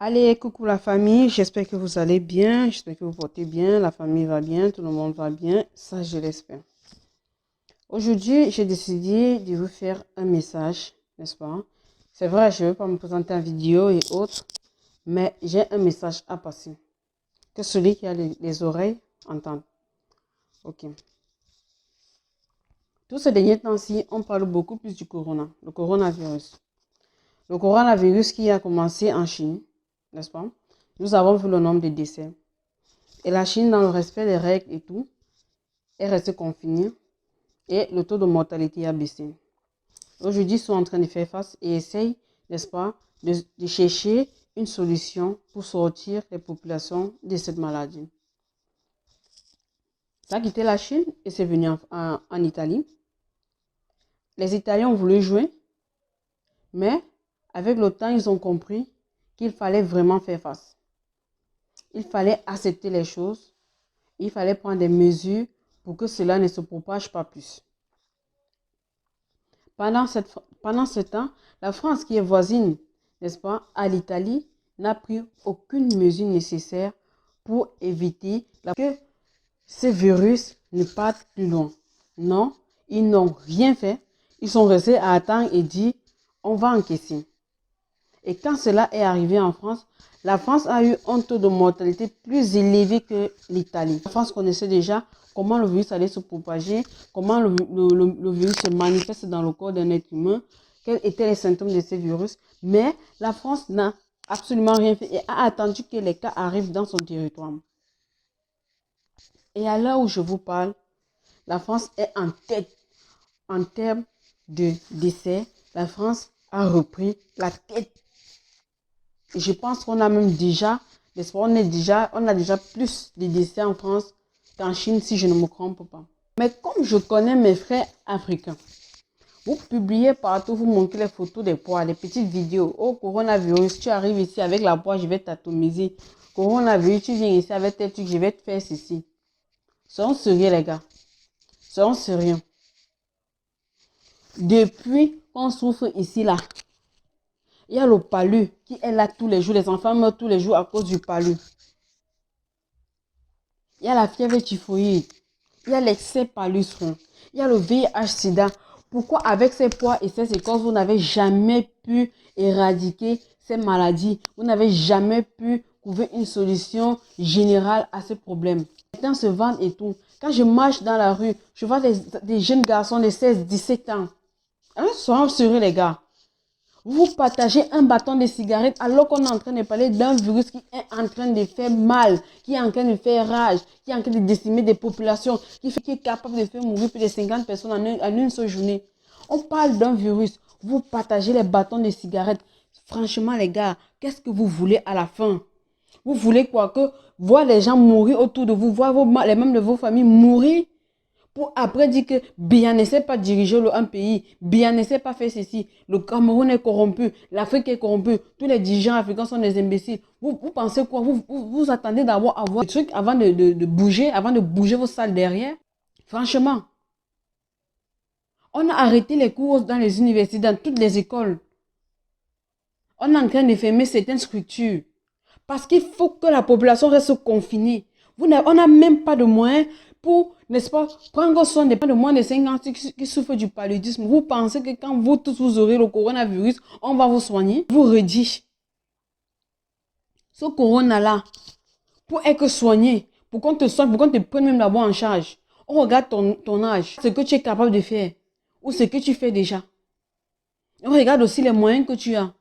Allez, coucou la famille, j'espère que vous allez bien, j'espère que vous portez bien, la famille va bien, tout le monde va bien, ça je l'espère. Aujourd'hui, j'ai décidé de vous faire un message, n'est-ce pas? C'est vrai, je ne vais pas me présenter en vidéo et autres, mais j'ai un message à passer, que celui qui a les oreilles entende. Ok. Tous ces derniers temps-ci, on parle beaucoup plus du le coronavirus. Le coronavirus qui a commencé en Chine, n'est-ce pas? Nous avons vu le nombre de décès. Et la Chine, dans le respect des règles et tout, est restée confinée et le taux de mortalité a baissé. Aujourd'hui, ils sont en train de faire face et essayent, n'est-ce pas, de chercher une solution pour sortir les populations de cette maladie. Ça a quitté la Chine et c'est venu en Italie. Les Italiens ont voulu jouer, mais avec le temps, ils ont compris qu'il fallait vraiment faire face. Il fallait accepter les choses. Il fallait prendre des mesures pour que cela ne se propage pas plus. Pendant ce temps, la France, qui est voisine, n'est-ce pas, à l'Italie, n'a pris aucune mesure nécessaire pour éviter que ce virus ne parte plus loin. Non, ils n'ont rien fait. Ils sont restés à attendre et dire, on va encaisser. Et quand cela est arrivé en France, la France a eu un taux de mortalité plus élevé que l'Italie. La France connaissait déjà comment le virus allait se propager, comment le virus se manifeste dans le corps d'un être humain, quels étaient les symptômes de ce virus. Mais la France n'a absolument rien fait et a attendu que les cas arrivent dans son territoire. Et à l'heure où je vous parle, la France est en tête en termes de décès. La France a repris la tête. Et je pense qu'on a même déjà, on a déjà plus de décès en France qu'en Chine, si je ne me trompe pas. Mais comme je connais mes frères africains, vous publiez partout, vous montrez les photos des poids, les petites vidéos. Oh, coronavirus, tu arrives ici avec la poids, je vais t'atomiser. Coronavirus, tu viens ici avec tes trucs, je vais te faire ceci. Soyons sérieux, les gars. Soyons sérieux. Depuis qu'on souffre ici, là, il y a le palu qui est là tous les jours. Les enfants meurent tous les jours à cause du palu. Il y a la fièvre typhoïde. Il y a l'excès paludisme. Il y a le VIH-Sida. Pourquoi avec ces poids et ces écorces, vous n'avez jamais pu éradiquer ces maladies? Vous n'avez jamais pu trouver une solution générale à ces problèmes. Certains se vendent et tout. Quand je marche dans la rue, je vois des jeunes garçons de 16-17 ans. Soyons sérieux, les gars. Vous partagez un bâton de cigarette alors qu'on est en train de parler d'un virus qui est en train de faire mal, qui est en train de faire rage, qui est en train de décimer des populations, qui est capable de faire mourir plus de 50 personnes en une seule journée. On parle d'un virus. Vous partagez les bâtons de cigarette. Franchement, les gars, qu'est-ce que vous voulez à la fin? Vous voulez quoi? Que voir les gens mourir autour de vous, voir les membres de vos familles mourir? Pour après dire que bien ne sait pas diriger un pays, bien ne sait pas faire ceci, le Cameroun est corrompu, l'Afrique est corrompue, tous les dirigeants africains sont des imbéciles. Vous pensez quoi? Vous attendez d'avoir à voir des trucs avant de bouger, avant de bouger vos salles derrière? Franchement, on a arrêté les cours dans les universités, dans toutes les écoles. On est en train de fermer certaines structures. Parce qu'il faut que la population reste confinée. On n'a même pas de moyens pour, n'est-ce pas, prendre soin des moins de 5 ans qui souffrent du paludisme. Vous pensez que quand vous tous vous aurez le coronavirus, on va vous soigner? Vous redis. Ce corona-là, pour être soigné, pour qu'on te soigne, pour qu'on te prenne même d'abord en charge, on regarde ton âge, ce que tu es capable de faire, ou ce que tu fais déjà. On regarde aussi les moyens que tu as.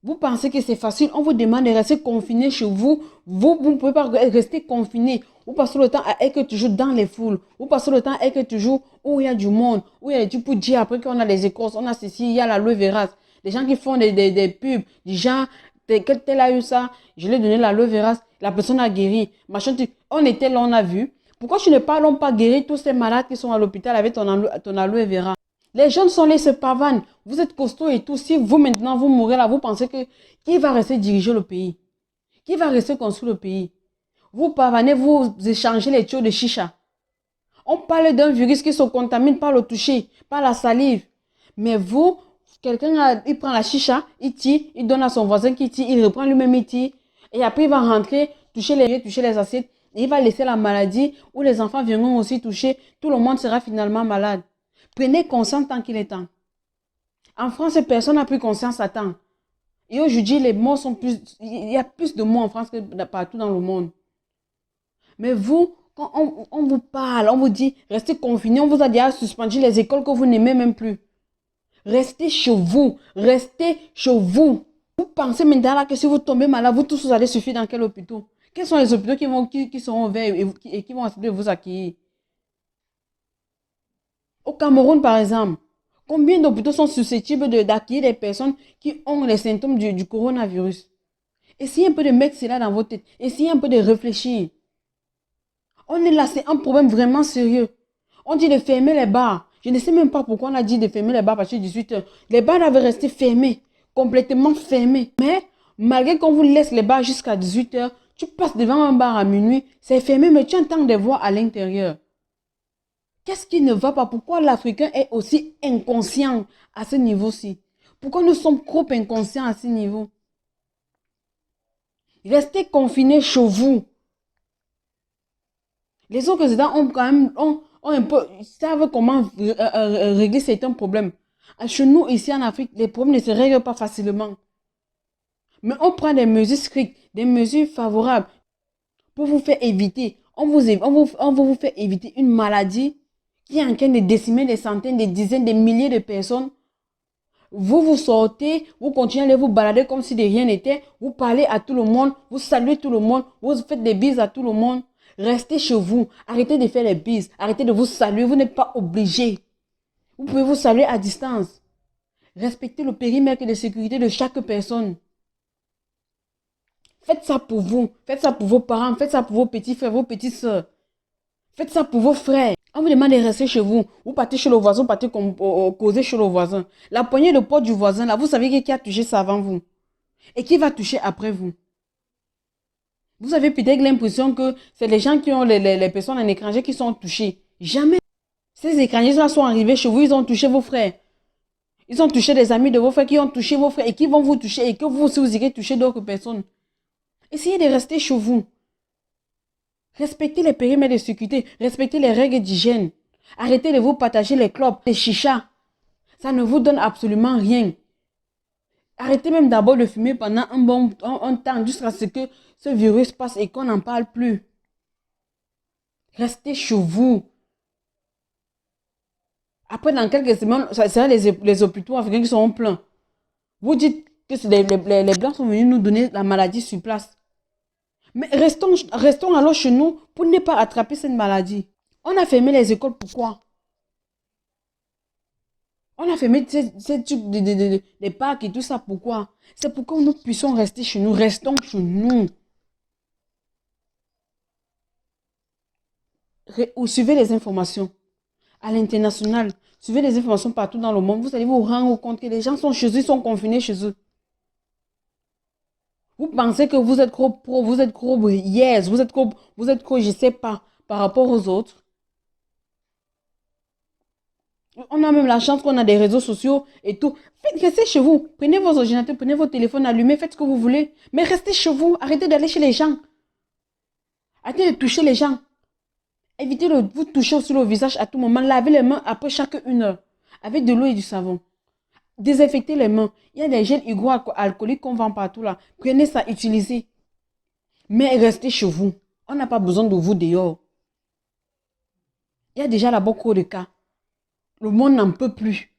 Vous pensez que c'est facile? On vous demande de rester confiné chez vous. Vous ne pouvez pas rester confiné. Vous passez le temps à être toujours dans les foules. Vous passez le temps à être toujours où il y a du monde. Où il y a des trucs pour dire après qu'on a des écorces. On a ceci, il y a l'aloe vera. Des gens qui font des pubs. Du genre, tel a eu ça. Je lui ai donné l'aloe vera. La personne a guéri. Machin, on était là, on a vu. Pourquoi tu ne parles pas guérir tous ces malades qui sont à l'hôpital avec ton aloe vera? Les jeunes sont là, se pavanent. Vous êtes costaud et tout. Si vous, maintenant, vous mourrez là, vous pensez que qui va rester diriger le pays? Qui va rester construire le pays? Vous pavanez, vous échangez les tuyaux de chicha. On parle d'un virus qui se contamine par le toucher, par la salive. Mais vous, Il prend la chicha, il tire, il donne à son voisin qui tire, il reprend lui-même, il tire. Et après, il va rentrer, toucher les assiettes. Et il va laisser la maladie où les enfants viendront aussi toucher. Tout le monde sera finalement malade. Prenez conscience tant qu'il est temps. En France, personne n'a pris conscience à temps. Et aujourd'hui, les morts sont plus... Il y a plus de morts en France que partout dans le monde. Mais vous, quand on vous parle, on vous dit, restez confinés, on vous a déjà suspendu les écoles que vous n'aimez même plus. Restez chez vous. Restez chez vous. Vous pensez maintenant là que si vous tombez malade, vous tous vous allez suffire dans quel hôpital? Quels sont les hôpitaux qui seront ouverts et qui vont essayer de vous accueillir? Au Cameroun, par exemple, combien d'hôpitaux sont susceptibles d'accueillir des personnes qui ont les symptômes du coronavirus? Essayez un peu de mettre cela dans votre tête. Essayez un peu de réfléchir. On est là, c'est un problème vraiment sérieux. On dit de fermer les bars. Je ne sais même pas pourquoi on a dit de fermer les bars à partir de 18h. Les bars doivent rester fermés, complètement fermés. Mais malgré qu'on vous laisse les bars jusqu'à 18h, tu passes devant un bar à minuit, c'est fermé, mais tu entends des voix à l'intérieur. Qu'est-ce qui ne va pas? Pourquoi l'Africain est aussi inconscient à ce niveau-ci? Pourquoi nous sommes trop inconscients à ce niveau? Restez confinés chez vous. Les autres résidents ont quand même un peu, ils savent comment régler certains problèmes. Chez nous, ici en Afrique, les problèmes ne se règlent pas facilement. Mais on prend des mesures strictes, des mesures favorables pour vous faire éviter. On vous fait éviter une maladie qui est en train de décimer des centaines, des dizaines, des milliers de personnes. Vous sortez, vous continuez à aller vous balader comme si de rien n'était. Vous parlez à tout le monde, vous saluez tout le monde, vous faites des bises à tout le monde. Restez chez vous. Arrêtez de faire les bises. Arrêtez de vous saluer. Vous n'êtes pas obligé. Vous pouvez vous saluer à distance. Respectez le périmètre de sécurité de chaque personne. Faites ça pour vous. Faites ça pour vos parents. Faites ça pour vos petits frères, vos petites soeurs. Faites ça pour vos frères. On vous demande de rester chez vous. Vous partez chez le voisin, vous partez causer chez le voisin. La poignée de porte du voisin, là, vous savez qui a touché ça avant vous. Et qui va toucher après vous. Vous avez peut-être l'impression que c'est les gens qui ont les personnes en étranger qui sont touchées. Jamais. Ces étrangers-là sont arrivés chez vous, ils ont touché vos frères. Ils ont touché des amis de vos frères qui ont touché vos frères et qui vont vous toucher et que vous aussi vous irez toucher d'autres personnes. Essayez de rester chez vous. Respectez les périmètres de sécurité, respectez les règles d'hygiène. Arrêtez de vous partager les clopes, les chichas. Ça ne vous donne absolument rien. Arrêtez même d'abord de fumer pendant un temps jusqu'à ce que ce virus passe et qu'on n'en parle plus. Restez chez vous. Après, dans quelques semaines, ce sera les hôpitaux africains qui seront pleins. Vous dites que les Blancs sont venus nous donner la maladie sur place. Mais restons alors chez nous pour ne pas attraper cette maladie. On a fermé les écoles, pourquoi? On a fermé ces trucs des parcs et tout ça, pourquoi? C'est pour que nous puissions rester chez nous. Restons chez nous. Suivez les informations à l'international. Suivez les informations partout dans le monde. Vous allez vous rendre compte que les gens sont chez eux, ils sont confinés chez eux. Vous pensez que vous êtes trop pro, vous êtes trop yes, vous êtes trop, je sais pas, par rapport aux autres. On a même la chance qu'on a des réseaux sociaux et tout. Restez chez vous. Prenez vos ordinateurs, prenez vos téléphones allumés, faites ce que vous voulez. Mais restez chez vous. Arrêtez d'aller chez les gens. Arrêtez de toucher les gens. Évitez de vous toucher sur le visage à tout moment. Lavez les mains après chaque 1 heure. Avec de l'eau et du savon. Désinfectez les mains. Il y a des gels hydroalcooliques qu'on vend partout là. Prenez ça, utilisez. Mais restez chez vous. On n'a pas besoin de vous dehors. Il y a déjà là beaucoup de cas. Le monde n'en peut plus.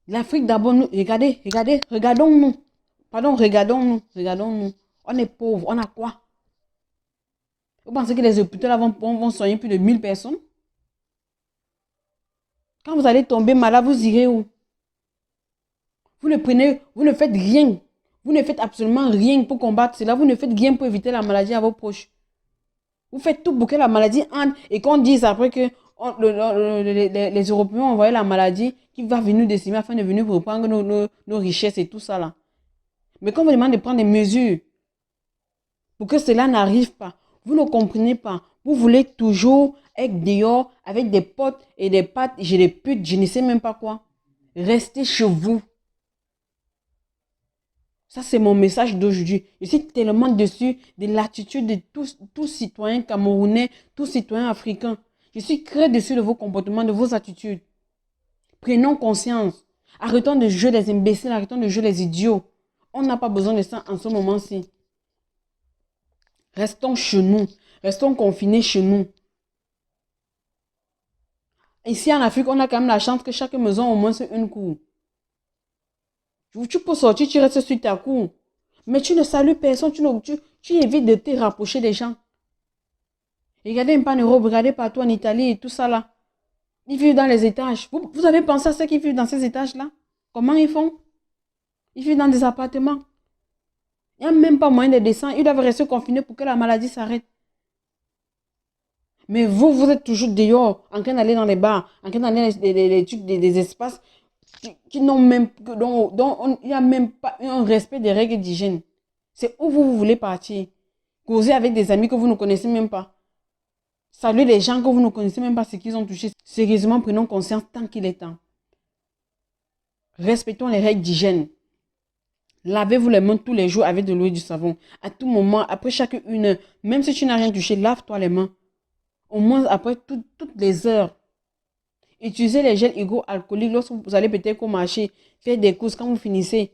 L'Afrique d'abord, regardons-nous. Pardon, regardons-nous. On est pauvres, on a quoi? Vous pensez que les hôpitaux là vont soigner plus de 1000 personnes? Quand vous allez tomber malade, vous irez où? Vous ne faites rien. Vous ne faites absolument rien pour combattre cela. Vous ne faites rien pour éviter la maladie à vos proches. Vous faites tout pour que la maladie entre et qu'on dise après que les Européens ont envoyé la maladie qui va venir décimer afin de venir reprendre nos richesses et tout ça là. Mais quand on vous demande de prendre des mesures pour que cela n'arrive pas, vous ne comprenez pas. Vous voulez toujours être dehors avec des potes et des pâtes, j'ai des putes, je ne sais même pas quoi. Restez chez vous. Ça, c'est mon message d'aujourd'hui. Je suis tellement déçu de l'attitude de tous citoyens camerounais, tous citoyens africains. Je suis très déçu de vos comportements, de vos attitudes. Prenons conscience. Arrêtons de jouer les imbéciles, arrêtons de jouer les idiots. On n'a pas besoin de ça en ce moment-ci. Restons chez nous. Restons confinés chez nous. Ici en Afrique, on a quand même la chance que chaque maison a au moins une cour. Tu peux sortir, tu restes sur ta cour. Mais tu ne salues personne, tu évites de te rapprocher des gens. Regardez un peu en Europe, regardez partout en Italie et tout ça là. Ils vivent dans les étages. Vous avez pensé à ceux qui vivent dans ces étages-là? Comment ils font? Ils vivent dans des appartements. Il n'y a même pas moyen de descendre. Ils doivent rester confinés pour que la maladie s'arrête. Mais vous êtes toujours dehors, en train d'aller dans les bars, en train d'aller dans des espaces qui n'ont même, dont il n'y a même pas un respect des règles d'hygiène. C'est où vous voulez partir. Causer avec des amis que vous ne connaissez même pas. Saluer les gens que vous ne connaissez même pas ce qu'ils ont touché. Sérieusement, prenons conscience tant qu'il est temps. Respectons les règles d'hygiène. Lavez-vous les mains tous les jours avec de l'eau et du savon. À tout moment, après chaque une heure, même si tu n'as rien touché, lave-toi les mains. Au moins après toutes les heures. Utilisez les gels hygroalcooliques lorsque vous allez peut-être au marché, faire des courses quand vous finissez.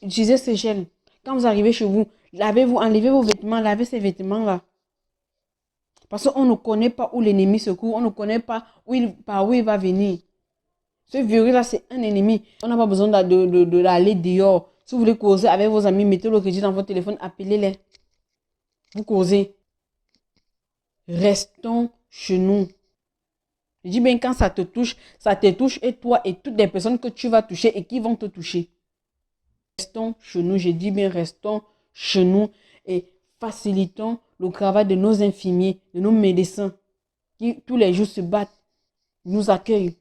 Utilisez ces gels. Quand vous arrivez chez vous, lavez-vous, enlevez vos vêtements, lavez ces vêtements-là. Parce qu'on ne connaît pas où l'ennemi se trouve, on ne connaît pas par où il va venir. Ce virus-là, c'est un ennemi. On n'a pas besoin d'aller dehors. Si vous voulez causer avec vos amis, mettez le crédit dans votre téléphone, appelez-les. Vous causez. Restons chez nous. Je dis bien, quand ça te touche et toi et toutes les personnes que tu vas toucher et qui vont te toucher. Restons chez nous, je dis bien, restons chez nous et facilitons le travail de nos infirmiers, de nos médecins qui tous les jours se battent, nous accueillent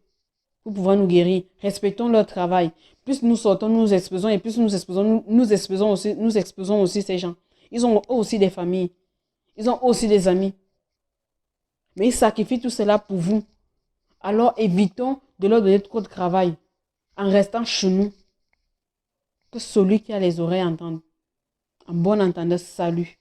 pour pouvoir nous guérir. Respectons leur travail. Plus nous sortons, nous exposons et plus nous exposons aussi ces gens. Ils ont aussi des familles, ils ont aussi des amis. Mais ils sacrifient tout cela pour vous. Alors évitons de leur donner trop de travail en restant chez nous. Que celui qui a les oreilles entende. En bon entendeur, salut.